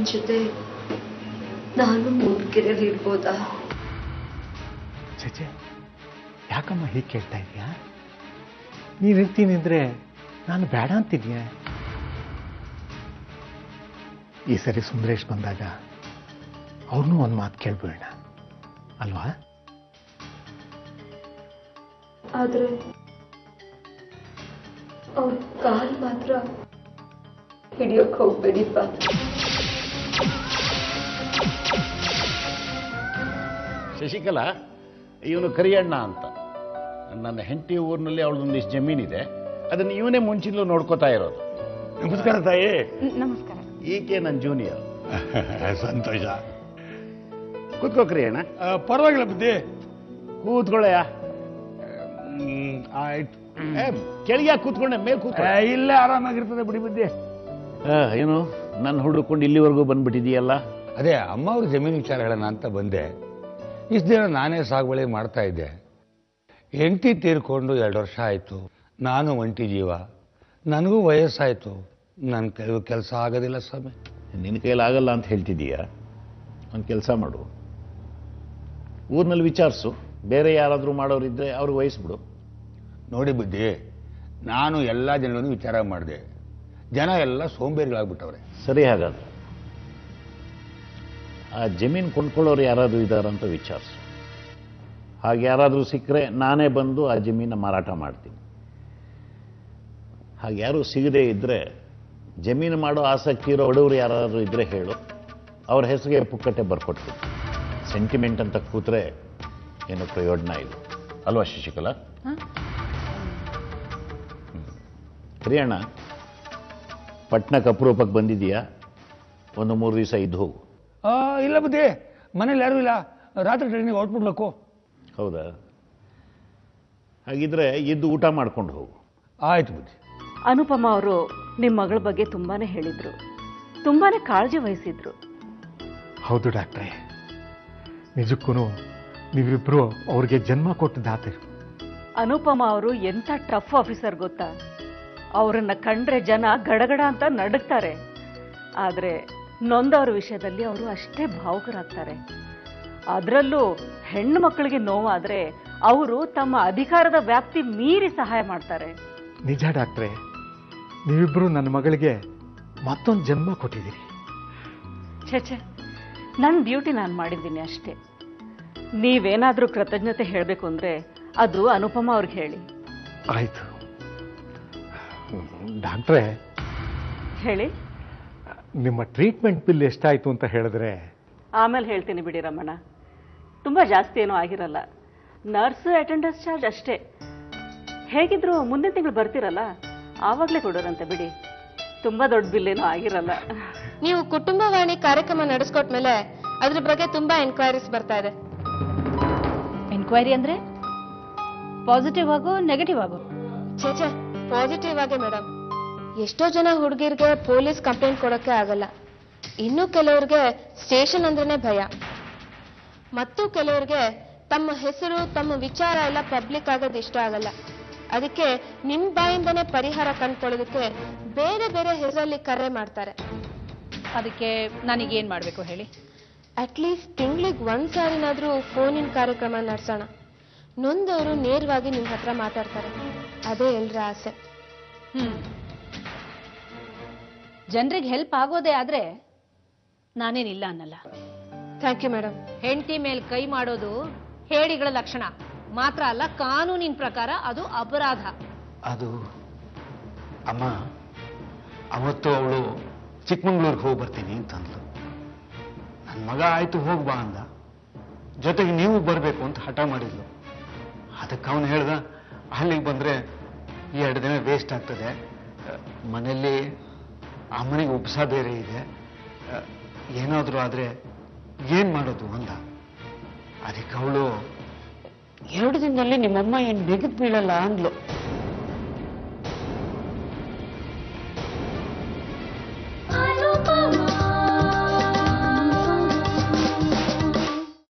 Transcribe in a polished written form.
ನಿನ್ ಜೊತೆ ನಾನು ಮೂಡ್ಕೆರೆಯಲ್ಲಿ ಇರ್ಬೋದಾ? ಚಚೆ, ಯಾಕಮ್ಮ ಹೀಗೆ ಕೇಳ್ತಾ ಇದೀಯಾ? ನೀನು ಇರ್ತೀನಿಂದ್ರೆ ನಾನು ಬೇಡ ಅಂತಿದ್ಯಾ? ಈ ಸರಿ ಸುಂದರೇಶ್ ಬಂದಾಗ ಅವ್ರನ್ನೂ ಒಂದು ಮಾತು ಕೇಳ್ಬೇಡ ಅಲ್ವಾ? ಆದ್ರೆ ಅವ್ರ ಕಾಲ್ ಮಾತ್ರ ಹಿಡಿಯೋಕ್ ಹೋಗ್ಬೇಡಿಪ್ಪ. ಶಶಿಕಲಾ, ಇವನು ಕರಿಯಣ್ಣ ಅಂತ. ನನ್ನ ಹೆಂಡತಿ ಊರಿನಲ್ಲಿ ಅವಳದೊಂದಿಷ್ಟು ಜಮೀನಿದೆ, ಅದನ್ನು ಇವನೇ ಮುಂಚಿನಲ್ಲೂ ನೋಡ್ಕೋತಾ ಇರೋದು. ನಮಸ್ಕಾರ ತಾಯಿ. ನಮಸ್ಕಾರ. ಈಕೆ ನನ್ನ ಜೂನಿಯರ್. ಸಂತೋಷ. ಕೂತ್ಕೋ ಕರಿಯಣ್ಣ. ಪರವಾಗಿಲ್ಲ ಬುದ್ಧಿ. ಕೂತ್ಕೊಳ್ಳಯ್ಯ. ಆಯ್ತು. ಕೆಳಗೆ ಕೂತ್ಕೊಂಡೆ, ಮೇಲೆ ಕೂತ್ಕೊ. ಇಲ್ಲೇ ಆರಾಮಾಗಿರ್ತದೆ ಬಿಡಿ ಬುದ್ಧಿ. ಏನು ನನ್ನ ಹುಡುಕೊಂಡು ಇಲ್ಲಿವರೆಗೂ ಬಂದ್ಬಿಟ್ಟಿದೀಯಲ್ಲ? ಅದೇ ಅಮ್ಮ ಅವ್ರ ಜಮೀನು ವಿಚಾರ ಹೇಳೋಣ ಅಂತ ಬಂದೆ. ಇಷ್ಟು ದಿನ ನಾನೇ ಸಾಗುವಳಿ ಮಾಡ್ತಾ ಇದ್ದೆ. ಹೆಂಡತಿ ತೀರ್ಕೊಂಡು 2 ವರ್ಷ ಆಯಿತು. ನಾನು ಒಂಟಿ ಜೀವ, ನನಗೂ ವಯಸ್ಸಾಯಿತು. ನನ್ನ ಕೆಲಸ ಆಗೋದಿಲ್ಲ ಸ್ವಾಮಿ. ನಿನ್ನ ಕೈಲಾಗಲ್ಲ ಅಂತ ಹೇಳ್ತಿದ್ದೀಯ? ಒಂದು ಕೆಲಸ ಮಾಡು, ಊರಿನಲ್ಲಿ ವಿಚಾರಿಸು, ಬೇರೆ ಯಾರಾದರೂ ಮಾಡೋರಿದ್ರೆ ಅವ್ರಿಗೆ ವಹಿಸ್ಬಿಡು. ನೋಡಿ ಬುದ್ಧಿ, ನಾನು ಎಲ್ಲ ಜನರನ್ನು ವಿಚಾರ ಮಾಡಿದೆ. ಜನ ಎಲ್ಲ ಸೋಂಬೇರಿಗಳಾಗ್ಬಿಟ್ಟವ್ರೆ. ಸರಿ, ಹಾಗಾದ್ರೆ ಆ ಜಮೀನು ಕೊಂಡ್ಕೊಳ್ಳೋರು ಯಾರಾದರೂ ಇದ್ದಾರಂತ ವಿಚಾರಿಸು. ಹಾಗೆ ಯಾರಾದರೂ ಸಿಕ್ಕರೆ ನಾನೇ ಬಂದು ಆ ಜಮೀನ ಮಾರಾಟ ಮಾಡ್ತೀನಿ. ಹಾಗೆ ಯಾರೂ ಸಿಗದೇ ಇದ್ದರೆ ಜಮೀನು ಮಾಡೋ ಆಸಕ್ತಿ ಇರೋ ಬಡವರು ಯಾರಾದರೂ ಇದ್ದರೆ ಹೇಳು, ಅವ್ರ ಹೆಸರಿಗೆ ಪುಕ್ಕಟ್ಟೆ ಬರ್ಕೊಡ್ತೀನಿ. ಸೆಂಟಿಮೆಂಟ್ ಅಂತ ಕೂತ್ರೆ ಏನು ಪ್ರಯೋಜನ ಇಲ್ಲ ಅಲ್ವಾ ಶಶಿಕಲಾ? ಕರಿಯಣ್ಣ, ಪಟ್ನಕ್ಕೆ ಅಪರೂಪಕ್ಕೆ ಬಂದಿದೀಯಾ? ಒಂದು 3 ದಿವಸ ಇದ್ದು ಹೋಗು. ಇಲ್ಲ ಬುದ್ಧಿ, ಮನೇಲಿ ಯಾರೂ ಇಲ್ಲ. ರಾತ್ರಿ ಟ್ರೈನಿಗೆ ಹೊರಟ್ಬಿಡ್ಬೇಕು. ಹೌದಾ? ಹಾಗಿದ್ರೆ ಇದ್ದು ಊಟ ಮಾಡ್ಕೊಂಡು ಹೋಗು. ಆಯ್ತು ಬುದ್ಧಿ. ಅನುಪಮ ಅವರು ನಿಮ್ಮ ಮಗಳ ಬಗ್ಗೆ ತುಂಬಾನೇ ಹೇಳಿದ್ರು, ತುಂಬಾನೇ ಕಾಳಜಿ ವಹಿಸಿದ್ರು. ಹೌದು ಡಾಕ್ಟ್ರೇ, ನಿಜಕ್ಕೂ ನೀವಿಬ್ರು ಅವ್ರಿಗೆ ಜನ್ಮ ಕೊಟ್ಟದಾತರು. ಅನುಪಮ ಅವರು ಎಂಥ ಟಫ್ ಆಫೀಸರ್ ಗೊತ್ತಾ? ಅವರನ್ನ ಕಂಡ್ರೆ ಜನ ಗಡಗಡ ಅಂತ ನಡುಗ್ತಾರೆ. ಆದರೆ ನೊಂದವ್ರ ವಿಷಯದಲ್ಲಿ ಅವರು ಅಷ್ಟೇ ಭಾವುಕರಾಗ್ತಾರೆ. ಅದರಲ್ಲೂ ಹೆಣ್ಣು ಮಕ್ಕಳಿಗೆ ನೋವಾದರೆ ಅವರು ತಮ್ಮ ಅಧಿಕಾರದ ವ್ಯಾಪ್ತಿ ಮೀರಿ ಸಹಾಯ ಮಾಡ್ತಾರೆ. ನಿಜ ಡಾಕ್ಟ್ರೇ, ನೀವಿಬ್ರು ನನ್ನ ಮಗಳಿಗೆ ಮತ್ತೊಂದು ಜನ್ಮ ಕೊಟ್ಟಿದ್ದೀರಿ. ಛೇ, ನನ್ನ ಡ್ಯೂಟಿ ನಾನು ಮಾಡಿದ್ದೀನಿ ಅಷ್ಟೇ. ನೀವೇನಾದರೂ ಕೃತಜ್ಞತೆ ಹೇಳಬೇಕು ಅಂದರೆ ಅದು ಅನುಪಮ ಅವ್ರಿಗೆ ಹೇಳಿ. ಆಯಿತು ಡಾಕ್ಟ್ರೇ. ಹೇಳಿ. ನಿಮ್ಮ ಟ್ರೀಟ್ಮೆಂಟ್ ಬಿಲ್ ಎಷ್ಟಾಯಿತು ಅಂತ ಹೇಳಿದ್ರೆ? ಆಮೇಲೆ ಹೇಳ್ತೀನಿ ಬಿಡಿ ರಮಣ, ತುಂಬ ಜಾಸ್ತಿ ಏನೂ ಆಗಿರಲ್ಲ. ನರ್ಸ್ ಅಟೆಂಡೆನ್ಸ್ ಚಾರ್ಜ್ ಅಷ್ಟೇ. ಹೇಗಿದ್ರು ಮುಂದಿನ ತಿಂಗಳು ಬರ್ತಿರಲ್ಲ, ಆವಾಗಲೇ ಕೊಡೋರಂತೆ ಬಿಡಿ. ತುಂಬ ದೊಡ್ಡ ಬಿಲ್ ಏನೂ ಆಗಿರಲ್ಲ. ನೀವು ಕುಟುಂಬವಾಣಿ ಕಾರ್ಯಕ್ರಮ ನಡೆಸ್ಕೊಟ್ಮೇಲೆ ಅದ್ರ ಬಗ್ಗೆ ತುಂಬಾ ಎನ್ಕ್ವೈರೀಸ್ ಬರ್ತಾ ಇದೆ. ಎನ್ಕ್ವೈರಿ ಅಂದ್ರೆ ಪಾಸಿಟಿವ್ ಆಗೋ ನೆಗೆಟಿವ್ ಆಗೋ? ಛೇ, ಪಾಸಿಟಿವ್ ಆಗಿ ಮೇಡಮ್. ಎಷ್ಟೋ ಜನ ಹುಡುಗಿರ್ಗೆ ಪೊಲೀಸ್ ಕಂಪ್ಲೇಂಟ್ ಕೊಡೋಕೆ ಆಗಲ್ಲ. ಇನ್ನು ಕೆಲವ್ರಿಗೆ ಸ್ಟೇಷನ್ ಅಂದ್ರೇನೆ ಭಯ. ಮತ್ತು ಕೆಲವ್ರಿಗೆ ತಮ್ಮ ಹೆಸರು, ತಮ್ಮ ವಿಚಾರ ಎಲ್ಲ ಪಬ್ಲಿಕ್ ಆಗೋದು ಇಷ್ಟ ಆಗಲ್ಲ. ಅದಕ್ಕೆ ನಿಮ್ ಬಾಯಿಂದನೇ ಪರಿಹಾರ ಕಂಡ್ಕೊಳ್ಳೋದಕ್ಕೆ ಬೇರೆ ಬೇರೆ ಹೆಸರಲ್ಲಿ ಕರೆ ಮಾಡ್ತಾರೆ. ಅದಕ್ಕೆ ನನಗೇನ್ ಮಾಡ್ಬೇಕು ಹೇಳಿ? ಅಟ್ಲೀಸ್ಟ್ ತಿಂಗಳಿಗೆ 1 ಸಾರಿನಾದ್ರೂ ಫೋನಿನ ಕಾರ್ಯಕ್ರಮ ನಡೆಸೋಣ. ನೊಂದವರು ನೇರವಾಗಿ ನಿಮ್ ಹತ್ರ ಮಾತಾಡ್ತಾರೆ. ಅದೇ ಎಲ್ರ ಆಸೆ. ಜನರಿಗೆ ಹೆಲ್ಪ್ ಆಗೋದೇ ಆದ್ರೆ ನಾನೇನಿಲ್ಲ ಅನ್ನಲ್ಲ. Thank you madam. ಹೆಂಡತಿ ಮೇಲೆ ಕೈ ಮಾಡೋದು ಹೇಡಿಗಳ ಲಕ್ಷಣ ಮಾತ್ರ ಅಲ್ಲ, ಕಾನೂನಿನ ಪ್ರಕಾರ ಅದು ಅಪರಾಧ. ಅದು ಅಮ್ಮ, ಅವತ್ತು ಅವಳು ಚಿಕ್ಕಮಂಗ್ಳೂರಿಗೆ ಹೋಗಿ ಬರ್ತೀನಿ ಅಂತಂದ್ಲು. ನನ್ನ ಮಗ ಆಯ್ತು ಹೋಗ್ಬಾ ಅಂದ. ಜೊತೆಗೆ ನೀವು ಬರಬೇಕು ಅಂತ ಹಠ ಮಾಡಿದ್ಲು. ಅದಕ್ಕೆ ಅವನು ಹೇಳ್ದ, ಅಲ್ಲಿಗೆ ಬಂದರೆ 2 ದಿನ ವೇಸ್ಟ್ ಆಗ್ತದೆ, ಮನೆಯಲ್ಲಿ ಅಮ್ಮನಿಗೆ ಉಪಸ ಬೇರೆ ಇದೆ, ಏನಾದರೂ ಆದರೆ ಏನು ಮಾಡೋದು ಅಂದ. ಅದಕ್ಕೆ ಅವಳು 2 ದಿನದಲ್ಲಿ ನಿಮ್ಮಮ್ಮ ಏನು ನೆಗೆದು ಬೀಳಲ್ಲ ಅಂದ್ಲು.